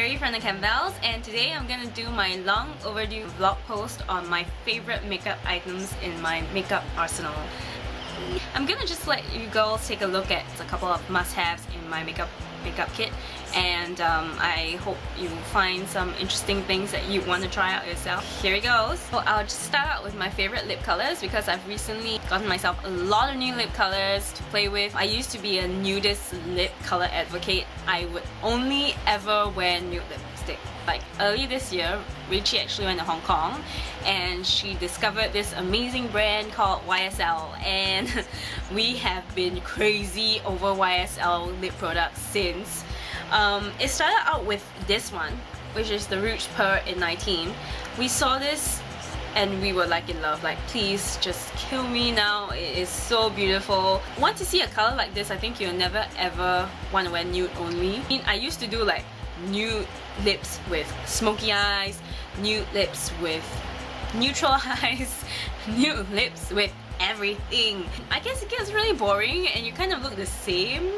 Carrie from the Cambelles, and today I'm gonna do my long overdue vlog post on my favorite makeup items in my makeup arsenal. I'm gonna just let you girls take a look at a couple of must-haves in my makeup kit, and I hope you find some interesting things that you want to try out yourself. Here it goes. So I'll just start out with my favorite lip colors because I've recently gotten myself a lot of new lip colors to play with. I used to be a nudist lip color advocate. I would only ever wear nude lipstick. Like early this year, Richie actually went to Hong Kong and she discovered this amazing brand called YSL, and we have been crazy over YSL lip products since. It started out with this one, which is the Rouge Pearl in 19. We saw this and we were like in love, like please just kill me now, it is so beautiful. Once you see a color like this, I think you'll never ever want to wear nude only. I mean, I used to do like nude lips with smoky eyes, nude lips with neutral eyes, nude lips with everything. I guess it gets really boring and you kind of look the same.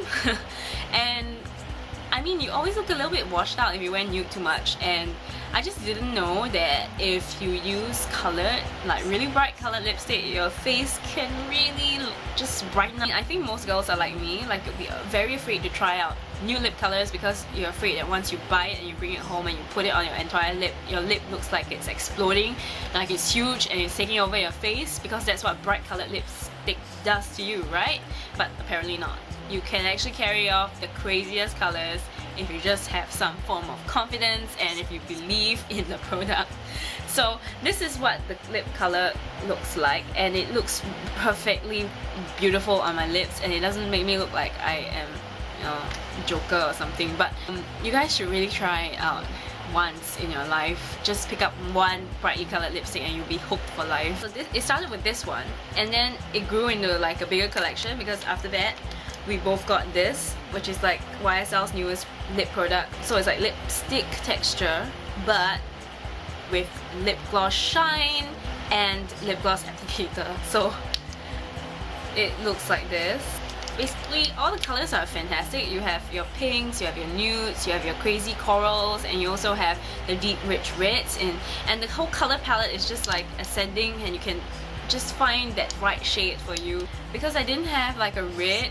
And I mean, you always look a little bit washed out if you wear nude too much, and I just didn't know that if you use colored, like really bright colored lipstick, your face can really just brighten up. I think most girls are like me, like you'll be very afraid to try out new lip colors because you're afraid that once you buy it and you bring it home and you put it on your entire lip, your lip looks like it's exploding, like it's huge and it's taking over your face, because that's what bright colored lipstick does to you, right? But apparently not. You can actually carry off the craziest colors if you just have some form of confidence and if you believe in the product. So this is what the lip color looks like, and it looks perfectly beautiful on my lips, and it doesn't make me look like I am, you know, Joker or something. But you guys should really try it out once in your life. Just pick up one brightly colored lipstick and you'll be hooked for life. So it started with this one, and then it grew into like a bigger collection because after that we both got this, which is like YSL's newest lip product. So it's like lipstick texture but with lip gloss shine and lip gloss applicator. So it looks like this. Basically all the colors are fantastic. You have your pinks, you have your nudes, you have your crazy corals, and you also have the deep rich reds, and the whole color palette is just like ascending, and you can just find that right shade for you. Because I didn't have like a red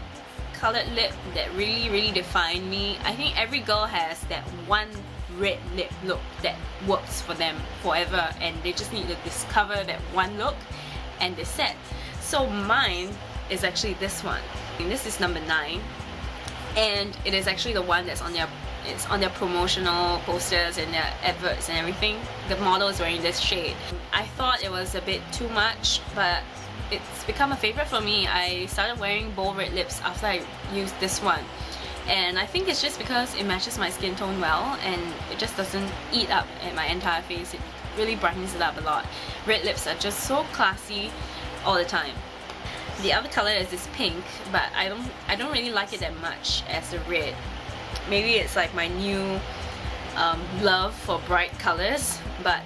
colored lip that really defined me, I think every girl has that one red lip look that works for them forever, and they just need to discover that one look and they're set. So mine is actually this one. And this is number 9, and it is actually the one that's on their promotional posters and their adverts and everything. The model is wearing this shade. I thought it was a bit too much, but it's become a favorite for me. I started wearing bold red lips after I used this one, and I think it's just because it matches my skin tone well and it just doesn't eat up at my entire face. It really brightens it up a lot. Red lips are just so classy all the time. The other color is this pink, but I don't really like it that much as the red. Maybe it's like my new love for bright colors, but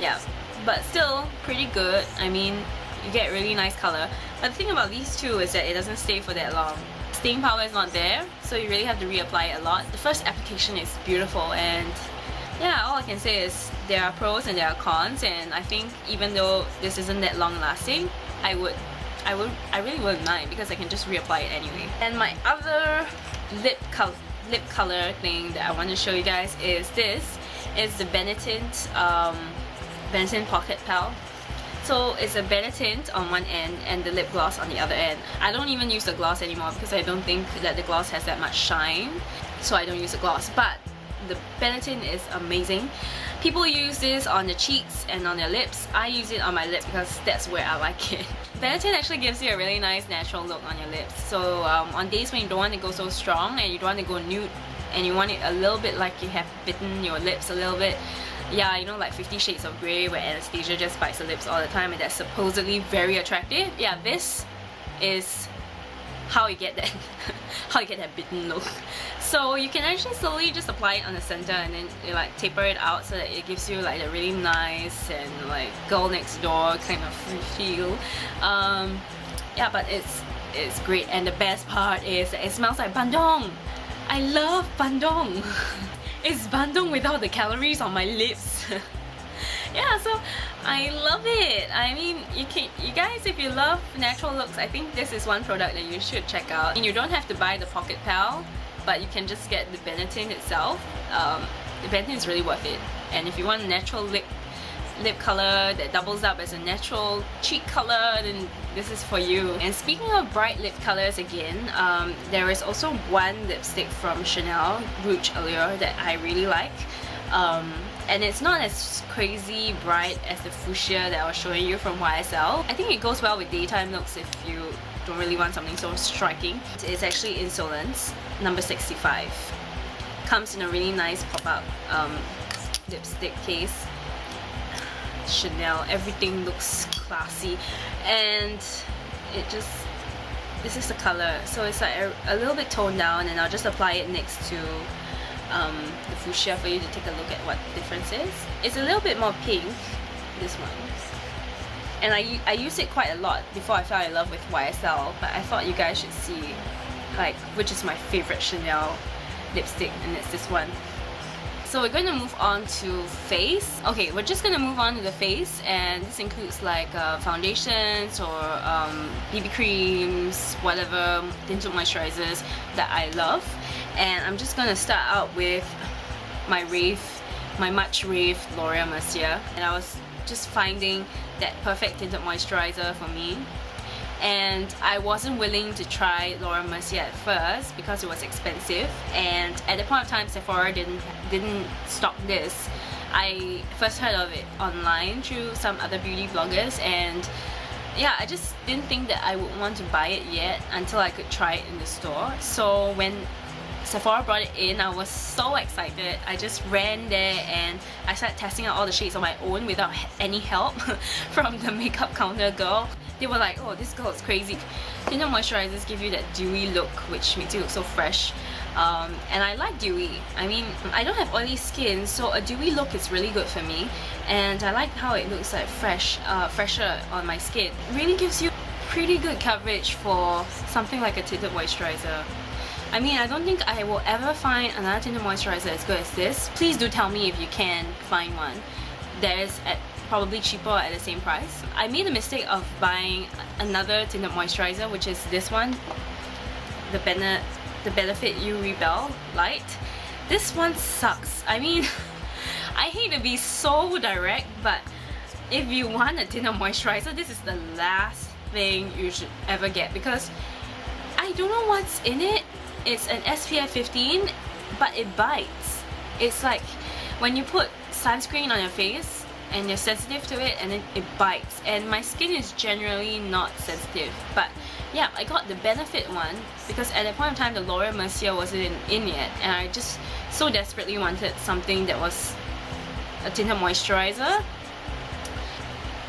yeah, but still pretty good. I mean, you get really nice color. But the thing about these two is that it doesn't stay for that long. Staying power is not there, so you really have to reapply it a lot. The first application is beautiful, and yeah, all I can say is there are pros and there are cons, and I think even though this isn't that long lasting, I really wouldn't mind because I can just reapply it anyway. And my other lip color thing that I want to show you guys is this. It's the Benetint Pocket Pal. So it's a Benetint on one end and the lip gloss on the other end. I don't even use the gloss anymore because I don't think that the gloss has that much shine, so I don't use the gloss. But the Benetint is amazing. People use this on the cheeks and on their lips. I use it on my lips because that's where I like it. Benetint actually gives you a really nice natural look on your lips. So on days when you don't want to go so strong and you don't want to go nude and you want it a little bit like you have bitten your lips a little bit, yeah, you know, like 50 Shades of Grey where Anastasia just bites her lips all the time and that's supposedly very attractive. Yeah, this is how you get that how you get that bitten look. So you can actually slowly just apply it on the center and then you like taper it out so that it gives you like a really nice and like girl next door kind of feel. Yeah, but it's great, and the best part is that it smells like bandung. I love bandung. It's bandung without the calories on my lips. Yeah, so I love it. I mean, you guys, if you love natural looks, I think this is one product that you should check out. And you don't have to buy the Pocket Pal, but you can just get the Benetton itself. The Benetton is really worth it. And if you want a natural lip color that doubles up as a natural cheek color, then this is for you. And speaking of bright lip colors again, there is also one lipstick from Chanel, Rouge Allure, that I really like. And it's not as crazy bright as the fuchsia that I was showing you from YSL. I think it goes well with daytime looks if you don't really want something so striking. It's actually Insolence, number 65. Comes in a really nice pop-up lipstick case. Chanel, everything looks classy, and this is the color, so it's like a little bit toned down, and I'll just apply it next to the fuchsia for you to take a look at what the difference is. It's a little bit more pink, this one, and I use it quite a lot before I fell in love with YSL, but I thought you guys should see like which is my favorite Chanel lipstick, and it's this one. So we're going to move on to face. Okay, we're just going to move on to the face, and this includes like foundations or BB creams, whatever tinted moisturizers that I love. And I'm just going to start out with my much raved Laura Mercier. And I was just finding that perfect tinted moisturizer for me. And I wasn't willing to try Laura Mercier at first because it was expensive, and at the point of time Sephora didn't stock this. I first heard of it online through some other beauty bloggers, and yeah, I just didn't think that I would want to buy it yet until I could try it in the store. So when Sephora brought it in, I was so excited. I just ran there and I started testing out all the shades on my own without any help from the makeup counter girl. They were like, oh, this girl is crazy. Tinted moisturizers give you that dewy look, which makes you look so fresh. And I like dewy. I mean, I don't have oily skin, so a dewy look is really good for me. And I like how it looks like fresher on my skin. It really gives you pretty good coverage for something like a tinted moisturizer. I mean, I don't think I will ever find another tinted moisturizer as good as this. Please do tell me if you can find one that is probably cheaper at the same price. I made the mistake of buying another tinted moisturizer, which is this one, the Benefit You Rebel Light. This one sucks. I mean, I hate to be so direct, but if you want a tinted moisturizer, this is the last thing you should ever get, because I don't know what's in it. It's an SPF 15, but it bites. It's like when you put sunscreen on your face and you're sensitive to it, and then it bites. And my skin is generally not sensitive, but yeah, I got the Benefit one because at that point in time the Laura Mercier wasn't in yet, and I just so desperately wanted something that was a tinted moisturizer.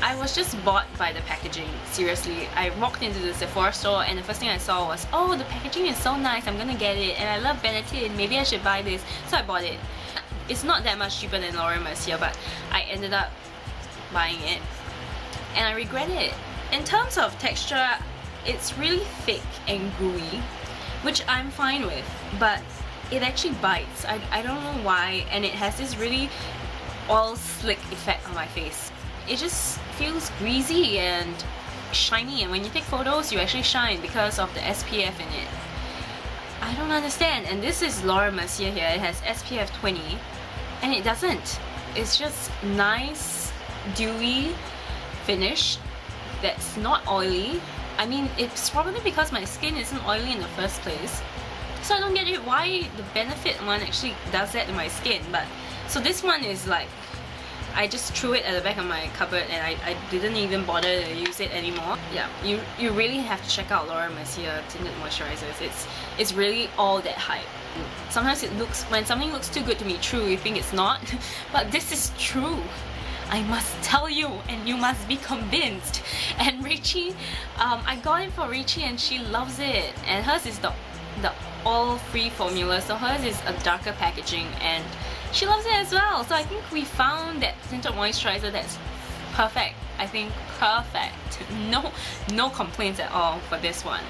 I was just bought by the packaging, seriously. I walked into the Sephora store and the first thing I saw was, oh, the packaging is so nice, I'm gonna get it, and I love Benetton, maybe I should buy this. So I bought it. It's not that much cheaper than Laura Mercier, but I ended up buying it and I regret it. In terms of texture, it's really thick and gooey, which I'm fine with, but it actually bites. I don't know why, and it has this really oil slick effect on my face. It just feels greasy and shiny, and when you take photos you actually shine because of the SPF in it. I don't understand. And this is Laura Mercier here. It has SPF 20 and it doesn't. It's just nice dewy finish that's not oily. I mean, it's probably because my skin isn't oily in the first place, so I don't get it why the Benefit one actually does that to my skin. But so this one is like, I just threw it at the back of my cupboard and I didn't even bother to use it anymore. Yeah, you really have to check out Laura Mercier tinted moisturizers. It's really all that hype. Sometimes it looks, when something looks too good to be true, you think it's not, but this is true. I must tell you, and you must be convinced. And Rachie, I got it for Rachie and she loves it. And hers is the oil-free formula, so hers is a darker packaging and she loves it as well. So I think we found that tinted moisturizer that's perfect. I think perfect. No complaints at all for this one.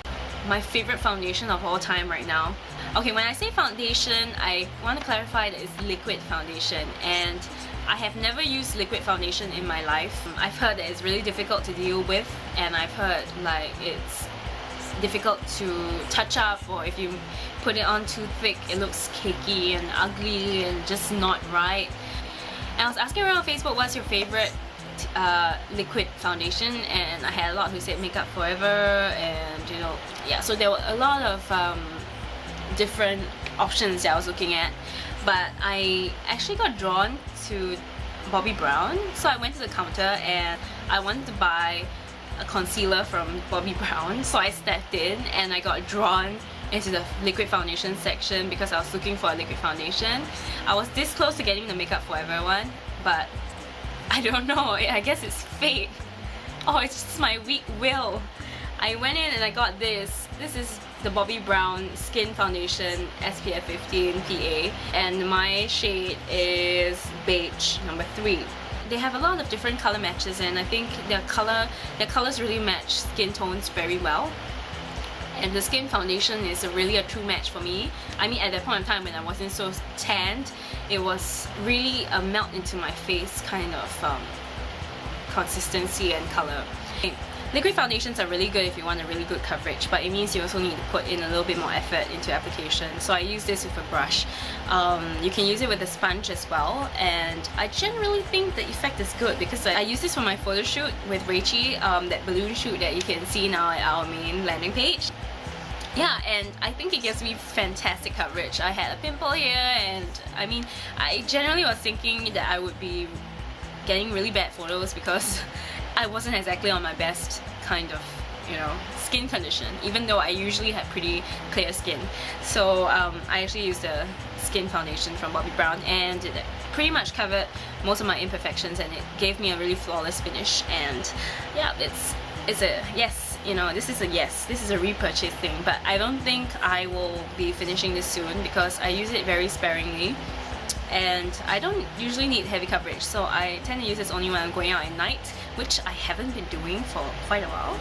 My favorite foundation of all time right now. Okay, when I say foundation, I want to clarify that it's liquid foundation, and I have never used liquid foundation in my life. I've heard that it's really difficult to deal with, and I've heard like it's difficult to touch up, or if you put it on too thick it looks cakey and ugly and just not right. And I was asking around on Facebook what's your favorite liquid foundation, and I had a lot who said Makeup Forever, and you know, yeah, so there were a lot of different options that I was looking at, but I actually got drawn to Bobbi Brown. So I went to the counter and I wanted to buy a concealer from Bobbi Brown, so I stepped in and I got drawn into the liquid foundation section because I was looking for a liquid foundation. I was this close to getting the Makeup Forever one, but I don't know, I guess it's fate. Oh, it's just my weak will. I went in and I got this. This is the Bobbi Brown Skin Foundation SPF 15 PA, and my shade is beige number 3. They have a lot of different color matches, and I think their colors really match skin tones very well. And the skin foundation is really a true match for me. I mean, at that point in time when I wasn't so tanned, it was really a melt into my face kind of consistency and color. Liquid foundations are really good if you want a really good coverage, but it means you also need to put in a little bit more effort into application. So I use this with a brush. You can use it with a sponge as well, and I generally think the effect is good because I use this for my photo shoot with Rachie, that balloon shoot that you can see now at our main landing page. Yeah, and I think it gives me fantastic coverage. I had a pimple here, and I mean, I generally was thinking that I would be getting really bad photos because I wasn't exactly on my best kind of, you know, skin condition, even though I usually have pretty clear skin. So I actually used the skin foundation from Bobbi Brown, and it pretty much covered most of my imperfections, and it gave me a really flawless finish. And yeah, it's a yes, you know, this is a yes, this is a repurchase thing, but I don't think I will be finishing this soon because I use it very sparingly. And I don't usually need heavy coverage, so I tend to use this only when I'm going out at night, which I haven't been doing for quite a while.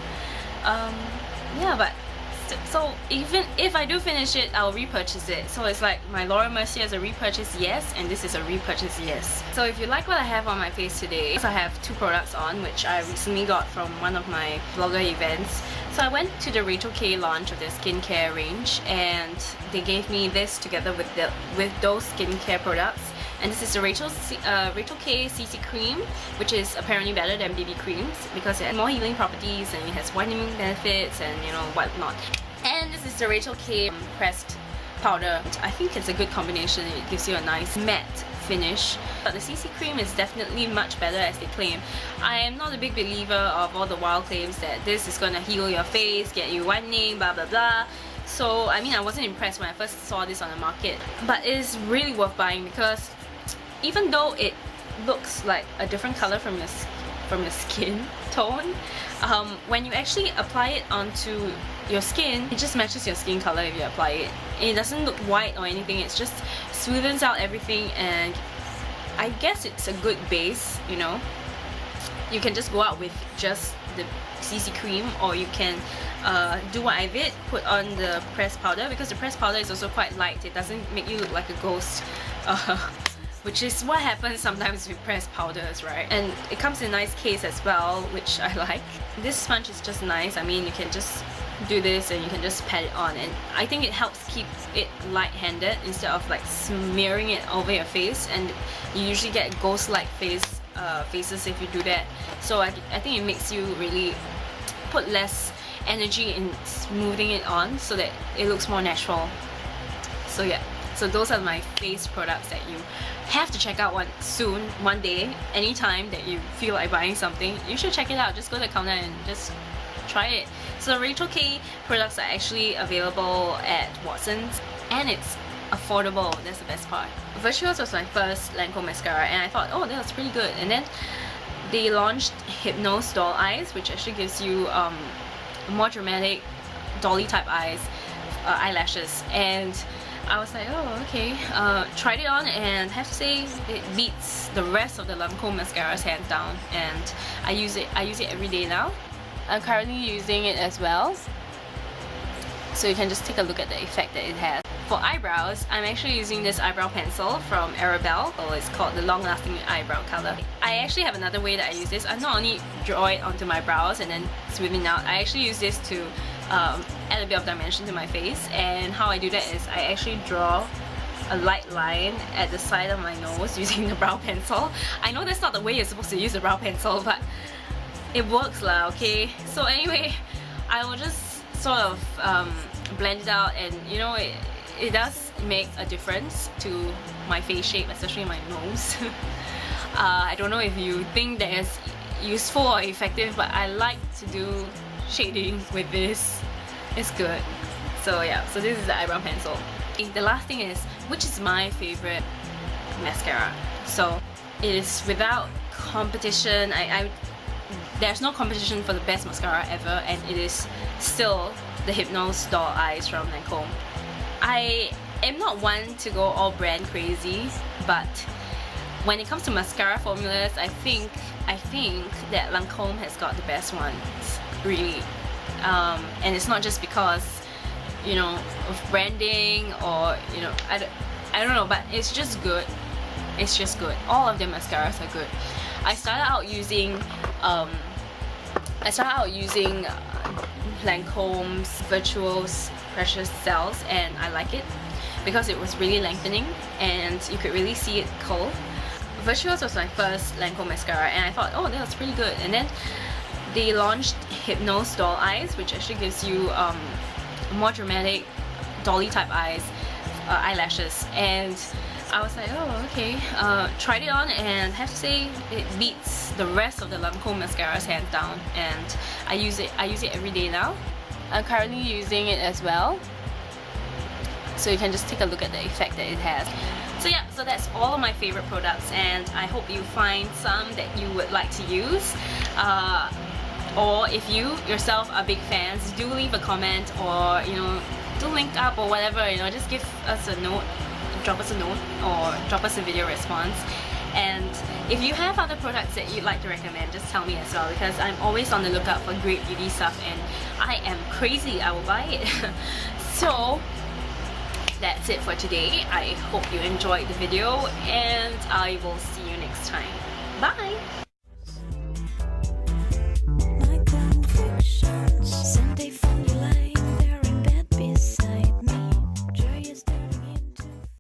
Yeah, but so even if I do finish it, I'll repurchase it. So it's like my Laura Mercier is a repurchase yes, and this is a repurchase yes. So if you like what I have on my face today, I have 2 products on which I recently got from one of my vlogger events. So I went to the Rachel K launch of their skincare range, and they gave me this together with those skincare products. And this is the Rachel K CC cream, which is apparently better than BB creams because it has more healing properties and it has whitening benefits and you know whatnot. And this is the Rachel K pressed powder. I think it's a good combination. It gives you a nice matte finish. But the CC cream is definitely much better as they claim. I am not a big believer of all the wild claims that this is gonna heal your face, get you whitening, blah blah blah. So I mean, I wasn't impressed when I first saw this on the market, but it is really worth buying because even though it looks like a different color from your skin tone, when you actually apply it onto your skin, it just matches your skin color if you apply it. It doesn't look white or anything, it just smoothens out everything, and I guess it's a good base, you know. You can just go out with just the CC cream, or you can do what I did, put on the pressed powder, because the pressed powder is also quite light. It doesn't make you look like a ghost. Which is what happens sometimes with pressed powders, right? And it comes in a nice case as well, which I like. This sponge is just nice. I mean, you can just do this and you can just pat it on, and I think it helps keep it light-handed instead of like smearing it over your face, and you usually get ghost-like faces if you do that. So I think it makes you really put less energy in smoothing it on so that it looks more natural. So yeah. So those are my face products that you have to check out one day, anytime that you feel like buying something. You should check it out. Just go to the counter and just try it. So the Rachel K products are actually available at Watson's, and it's affordable. That's the best part. Virtuose was my first Lancome mascara, and I thought, oh, that was pretty good. And then they launched Hypnose Doll Eyes, which actually gives you more dramatic dolly type eyelashes, and I was like, oh, okay. Tried it on, and I have to say it beats the rest of the Lancome mascaras hands down, and I use it every day now. I'm currently using it as well, so you can just take a look at the effect that it has. For eyebrows, I'm actually using this eyebrow pencil from Cambelles. Oh, it's called the Long Lasting Eyebrow Color. I actually have another way that I use this. I not only draw it onto my brows and then smooth it out, I actually use this to add a bit of dimension to my face. And how I do that is I actually draw a light line at the side of my nose using the brow pencil. I know that's not the way you're supposed to use a brow pencil, but it works lah, okay? So anyway, I will just sort of blend it out, and you know, it does make a difference to my face shape, especially my nose. I don't know if you think that is useful or effective, but I like to do shading with this. It's good. So yeah, so this is the eyebrow pencil. The last thing is, which is my favorite mascara. So it is without competition. There's no competition for the best mascara ever, and it is still the Hypnose Doll Eyes from Lancome. I am not one to go all brand crazy, but when it comes to mascara formulas, I think that Lancome has got the best ones, really. And it's not just because, you know, of branding or, you know, I don't know, but it's just good. It's just good. All of their mascaras are good. I started out using Lancome's Virtuose Precious Cells, and I like it because it was really lengthening and you could really see it curl. Virtuose was my first Lancome mascara, and I thought, oh, that was pretty good. And then they launched Hypnose Doll Eyes, which actually gives you more dramatic dolly type eyelashes, and I was like, oh, okay. Tried it on, and I have to say it beats the rest of the Lancome mascaras hands down, and I use it every day now. I'm currently using it as well, so you can just take a look at the effect that it has. So yeah, so that's all of my favorite products, and I hope you find some that you would like to use. Or if you yourself are big fans, do leave a comment, or you know, do link up or whatever, you know, just give us a note, drop us a note, or drop us a video response. And if you have other products that you'd like to recommend, just tell me as well, because I'm always on the lookout for great beauty stuff, and I am crazy, I will buy it. So that's it for today. I hope you enjoyed the video, and I will see you next time. Bye!